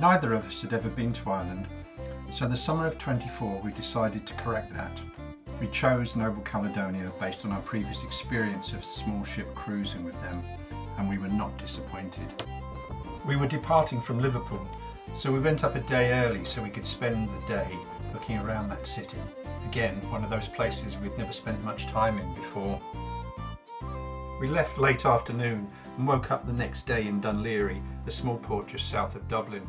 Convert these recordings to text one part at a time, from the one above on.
Neither of us had ever been to Ireland, so the summer of 24 we decided to correct that. We chose Noble Caledonia based on our previous experience of small ship cruising with them, and we were not disappointed. We were departing from Liverpool, so we went up a day early so we could spend the day looking around that city. Again, one of those places we'd never spent much time in before. We left late afternoon and woke up the next day in Dunleary, a small port just south of Dublin.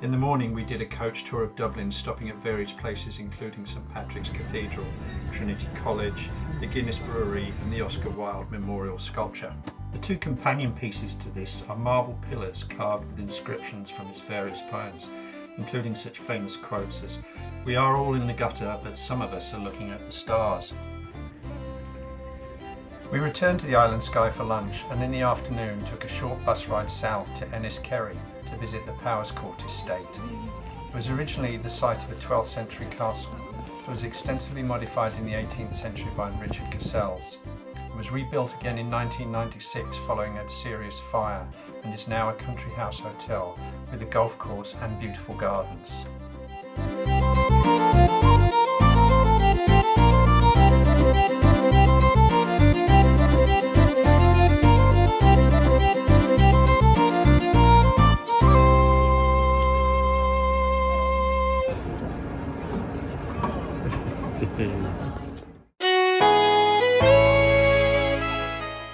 In the morning we did a coach tour of Dublin, stopping at various places including St Patrick's Cathedral, Trinity College, the Guinness Brewery and the Oscar Wilde Memorial Sculpture. The two companion pieces to this are marble pillars carved with inscriptions from his various poems, including such famous quotes as, "We are all in the gutter, but some of us are looking at the stars." We returned to the Island Sky for lunch, and in the afternoon took a short bus ride south to Enniskerry to visit the Powerscourt estate. It was originally the site of a 12th century castle, but was extensively modified in the 18th century by Richard Cassels. It was rebuilt again in 1996 following a serious fire, and is now a country house hotel with a golf course and beautiful gardens.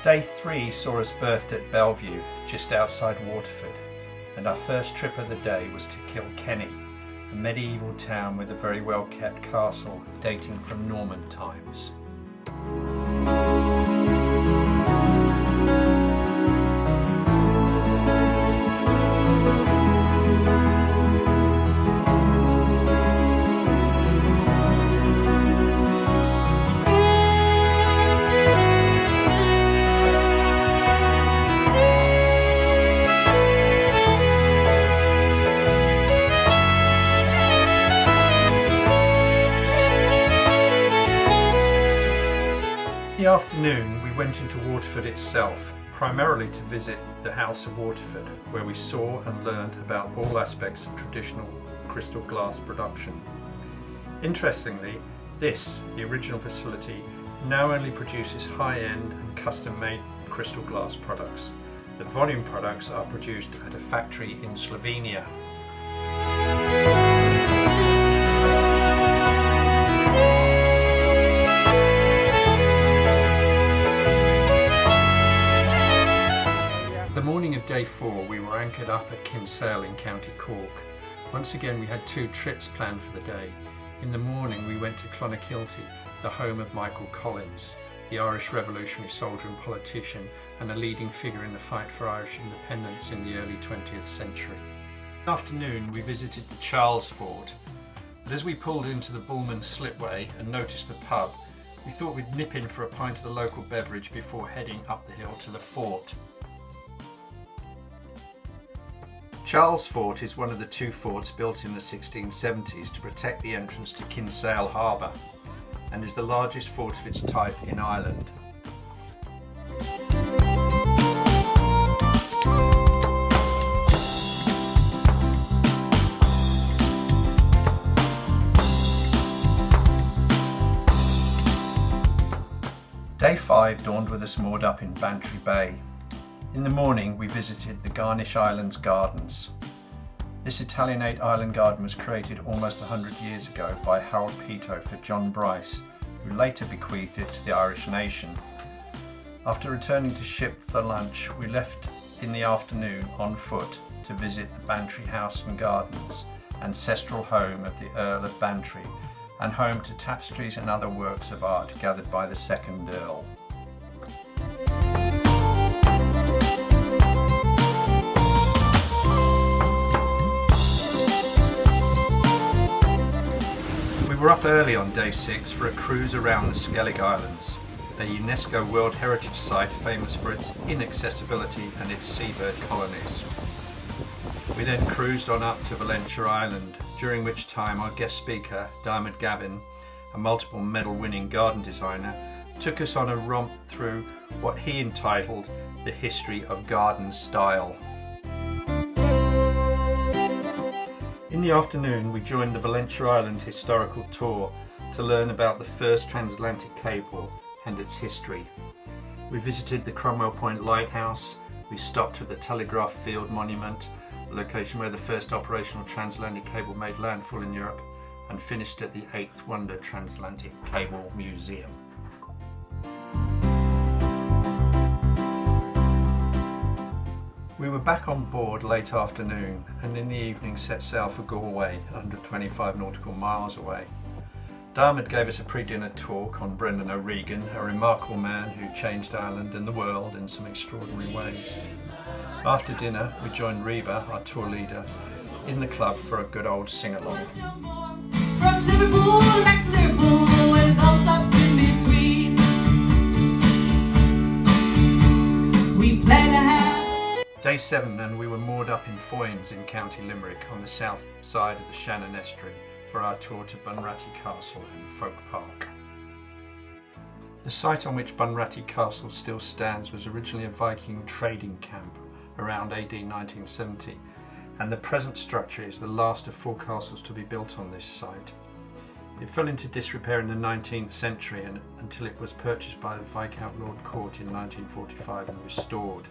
Day 3 saw us berthed at Bellevue, just outside Waterford, and our first trip of the day was to Kilkenny, a medieval town with a very well kept castle dating from Norman times. In the afternoon we went into Waterford itself, primarily to visit the House of Waterford, where we saw and learned about all aspects of traditional crystal glass production. Interestingly, the original facility, now only produces high-end and custom-made crystal glass products. The volume products are produced at a factory in Slovenia. The morning of day 4 we were anchored up at Kinsale in County Cork. Once again we had 2 trips planned for the day. In the morning we went to Clonakilty, the home of Michael Collins, the Irish revolutionary soldier and politician, and a leading figure in the fight for Irish independence in the early 20th century. In the afternoon we visited the Charles Fort, but as we pulled into the Bullman Slipway and noticed the pub, we thought we'd nip in for a pint of the local beverage before heading up the hill to the fort. Charles Fort is one of the 2 forts built in the 1670s to protect the entrance to Kinsale Harbour, and is the largest fort of its type in Ireland. Day 5 dawned with us moored up in Bantry Bay. In the morning we visited the Garnish Islands Gardens. This Italianate island garden was created almost 100 years ago by Harold Peto for John Bryce, who later bequeathed it to the Irish nation. After returning to ship for lunch, we left in the afternoon on foot to visit the Bantry House and Gardens, ancestral home of the Earl of Bantry, and home to tapestries and other works of art gathered by the second Earl. We were up early on day 6 for a cruise around the Skellig Islands, a UNESCO World Heritage Site famous for its inaccessibility and its seabird colonies. We then cruised on up to Valentia Island, during which time our guest speaker, Diarmaid Gavin, a multiple medal-winning garden designer, took us on a romp through what he entitled The History of Garden Style. In the afternoon we joined the Valentia Island Historical Tour to learn about the first transatlantic cable and its history. We visited the Cromwell Point Lighthouse, we stopped at the Telegraph Field Monument, the location where the first operational transatlantic cable made landfall in Europe, and finished at the 8th Wonder Transatlantic Cable Museum. We were back on board late afternoon and in the evening set sail for Galway, 125 nautical miles away. Diarmuid gave us a pre-dinner talk on Brendan O'Regan, a remarkable man who changed Ireland and the world in some extraordinary ways. After dinner, we joined Reba, our tour leader, in the club for a good old sing-along. From Liverpool back to Liverpool with all stops in between. We plan to have Day 7 and we were moored up in Foynes in County Limerick on the south side of the Shannon Estuary for our tour to Bunratty Castle and Folk Park. The site on which Bunratty Castle still stands was originally a Viking trading camp around AD 1970, and the present structure is the last of 4 castles to be built on this site. It fell into disrepair in the 19th century until it was purchased by the Viscount Lord Court in 1945 and restored.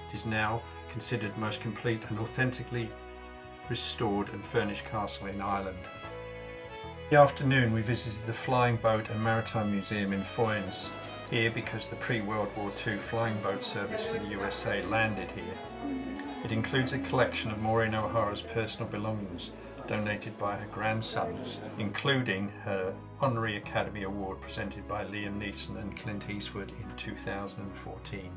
It is now considered the most complete and authentically restored and furnished castle in Ireland. In the afternoon we visited the Flying Boat and Maritime Museum in Foynes, here because the pre-World War II flying boat service for the USA landed here. It includes a collection of Maureen O'Hara's personal belongings donated by her grandson, including her Honorary Academy Award presented by Liam Neeson and Clint Eastwood in 2014.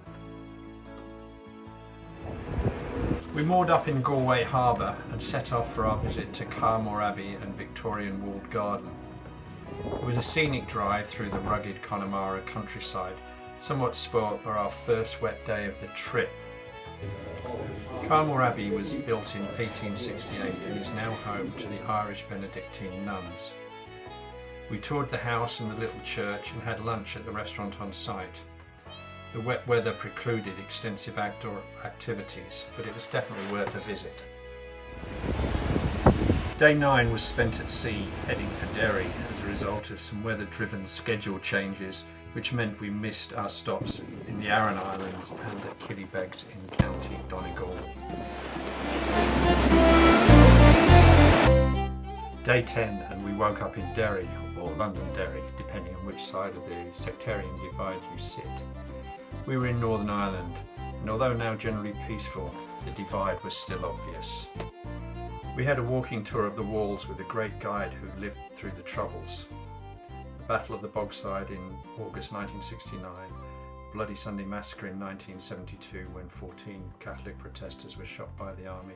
We moored up in Galway Harbour and set off for our visit to Carmore Abbey and Victorian Walled Garden. It was a scenic drive through the rugged Connemara countryside, somewhat spoilt by our first wet day of the trip. Carmore Abbey was built in 1868 and is now home to the Irish Benedictine nuns. We toured the house and the little church and had lunch at the restaurant on site. The wet weather precluded extensive outdoor activities, but it was definitely worth a visit. Day 9 was spent at sea, heading for Derry as a result of some weather-driven schedule changes, which meant we missed our stops in the Aran Islands and at Killybegs in County Donegal. Day 10 and we woke up in Derry, or Londonderry, depending on which side of the sectarian divide you sit. We were in Northern Ireland, and although now generally peaceful, the divide was still obvious. We had a walking tour of the walls with a great guide who lived through the Troubles. The Battle of the Bogside in August 1969, Bloody Sunday Massacre in 1972 when 14 Catholic protesters were shot by the army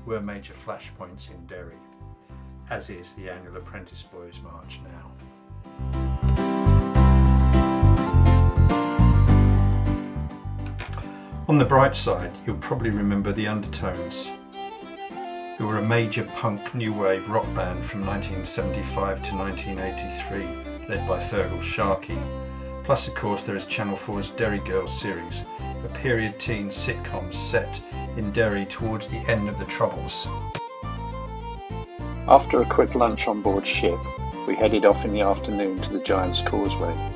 were major flashpoints in Derry, as is the annual Apprentice Boys March now. On the bright side, you'll probably remember the Undertones, who were a major punk new wave rock band from 1975 to 1983, led by Fergal Sharkey. Plus, of course, there is Channel 4's Derry Girls series, a period teen sitcom set in Derry towards the end of the Troubles. After a quick lunch on board ship, we headed off in the afternoon to the Giant's Causeway.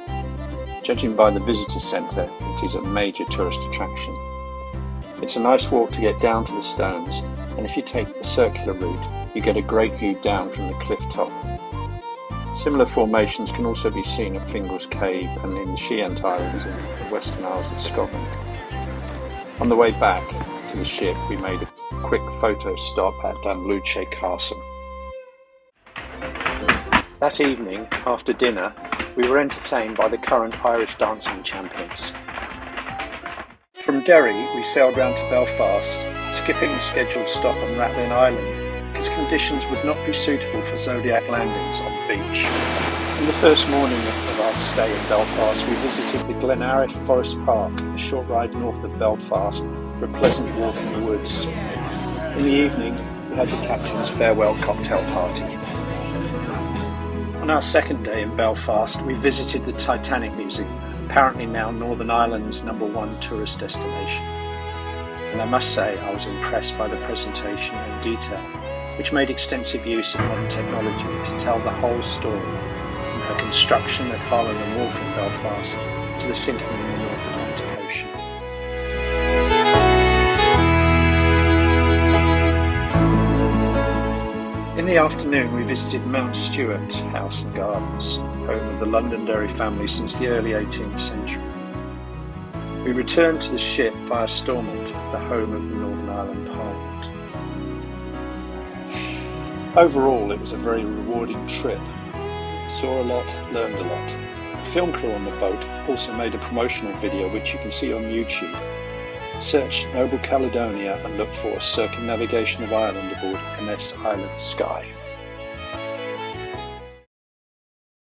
Judging by the visitor centre, it is a major tourist attraction. It's a nice walk to get down to the stones, and if you take the circular route, you get a great view down from the cliff top. Similar formations can also be seen at Fingal's Cave and in the Sheant Islands in the Western Isles of Scotland. On the way back to the ship, we made a quick photo stop at Dunluce Castle. That evening, after dinner, we were entertained by the current Irish dancing champions. From Derry, we sailed round to Belfast, skipping the scheduled stop on Rathlin Island, because conditions would not be suitable for Zodiac landings on the beach. On the first morning of our stay in Belfast, we visited the Glenariff Forest Park, a short ride north of Belfast, for a pleasant walk in the woods. In the evening, we had the captain's farewell cocktail party. On our second day in Belfast, we visited the Titanic Museum, apparently now Northern Ireland's #1 tourist destination. And I must say I was impressed by the presentation and detail. which made extensive use of modern technology to tell the whole story, from her construction at Harland and Wolff in Belfast to the sinking in the North Atlantic Ocean. In the afternoon we visited Mount Stuart House and Gardens, home of the Londonderry family since the early 18th century. We returned to the ship via Stormont, the home of the Northern Ireland Parliament. Overall, it was a very rewarding trip. Saw a lot, learned a lot. The film crew on the boat also made a promotional video which you can see on YouTube. Search Noble Caledonia and look for Circumnavigation of Ireland aboard MS Island Skye.